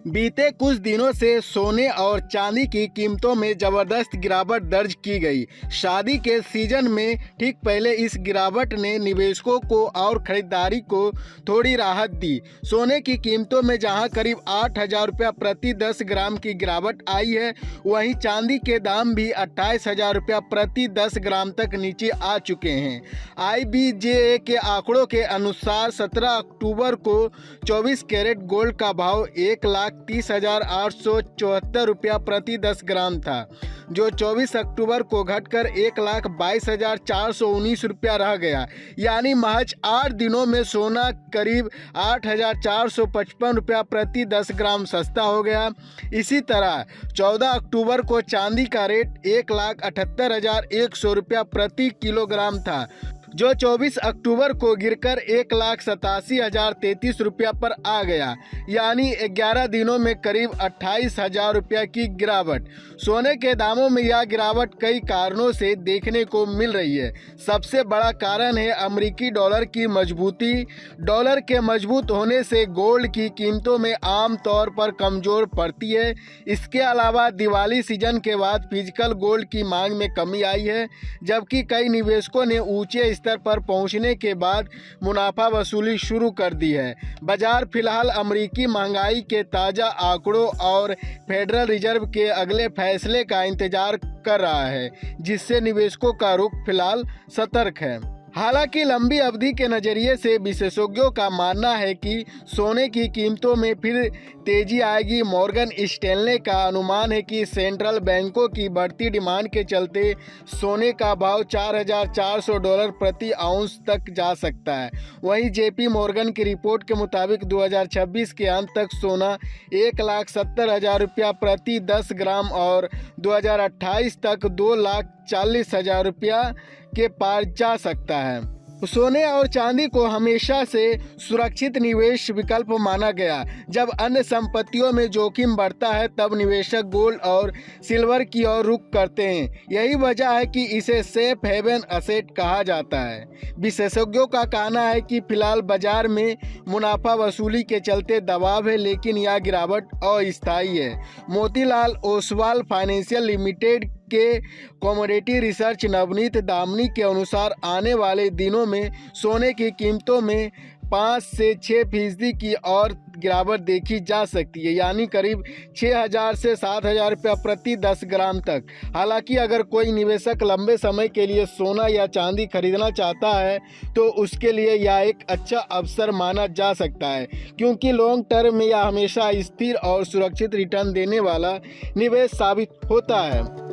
बीते कुछ दिनों से सोने और चांदी की कीमतों में जबरदस्त गिरावट दर्ज की गई। शादी के सीजन में ठीक पहले इस गिरावट ने निवेशकों को और खरीदारी को थोड़ी राहत दी। सोने की कीमतों में जहां करीब 8,000 रुपया प्रति 10 ग्राम की गिरावट आई है, वहीं चांदी के दाम भी 28,000 रुपया प्रति 10 ग्राम तक नीचे आ चुके हैं। IBJA के आंकड़ों के अनुसार 17 अक्टूबर को 24 कैरेट गोल्ड का भाव 1,30,874 रुपया प्रति 10 ग्राम था, जो 24 अक्टूबर को घटकर 1,22,419 रुपया रह गया। यानी महज 8 दिनों में सोना करीब 8,455 रुपया प्रति 10 ग्राम सस्ता हो गया। इसी तरह 14 अक्टूबर को चांदी का रेट 1,78,100 रुपया प्रति किलोग्राम था, जो 24 अक्टूबर को गिरकर 1,87,033 रुपया पर आ गया। यानी 11 दिनों में करीब 28,000 रुपया की गिरावट। सोने के दामों में यह गिरावट कई कारणों से देखने को मिल रही है। सबसे बड़ा कारण है अमेरिकी डॉलर की मजबूती। डॉलर के मजबूत होने से गोल्ड की कीमतों में आम तौर पर कमजोर पड़ती है। इसके अलावा दिवाली सीजन के बाद फिजिकल गोल्ड की मांग में कमी आई है, जबकि कई निवेशकों ने ऊंचे स्तर पर पहुंचने के बाद मुनाफा वसूली शुरू कर दी है। बाजार फिलहाल अमेरिकी महंगाई के ताज़ा आंकड़ों और फेडरल रिजर्व के अगले फैसले का इंतजार कर रहा है, जिससे निवेशकों का रुख फिलहाल सतर्क है। हालांकि लंबी अवधि के नज़रिए से विशेषज्ञों का मानना है कि सोने की कीमतों में फिर तेजी आएगी। मॉर्गन स्टैनले का अनुमान है कि सेंट्रल बैंकों की बढ़ती डिमांड के चलते सोने का भाव $4,400 प्रति आउंस तक जा सकता है। वहीं JP मॉर्गन की रिपोर्ट के मुताबिक 2026 के अंत तक सोना 1,70,000 रुपया प्रति 10 ग्राम और 2028 तक 2,40,000 रुपया के पार जा सकता है। सोने और चांदी को हमेशा से सुरक्षित निवेश विकल्प माना गया। जब अन्य संपत्तियों में जोखिम बढ़ता है, तब निवेशक गोल्ड और सिल्वर की ओर रुख करते हैं। यही वजह है कि इसे सेफ हेवन एसेट कहा जाता है। विशेषज्ञों का कहना है कि फिलहाल बाजार में मुनाफा वसूली के चलते दबाव है, लेकिन यह गिरावट अस्थायी है। मोतीलाल ओसवाल फाइनेंशियल लिमिटेड के कमोडिटी रिसर्च नवनीत दामनी के अनुसार आने वाले दिनों में सोने की कीमतों में 5 से 6% की और गिरावट देखी जा सकती है, यानी करीब 6,000 से 7,000 रुपया प्रति 10 ग्राम तक। हालांकि अगर कोई निवेशक लंबे समय के लिए सोना या चांदी खरीदना चाहता है, तो उसके लिए यह एक अच्छा अवसर माना जा सकता है, क्योंकि लॉन्ग टर्म में यह हमेशा स्थिर और सुरक्षित रिटर्न देने वाला निवेश साबित होता है।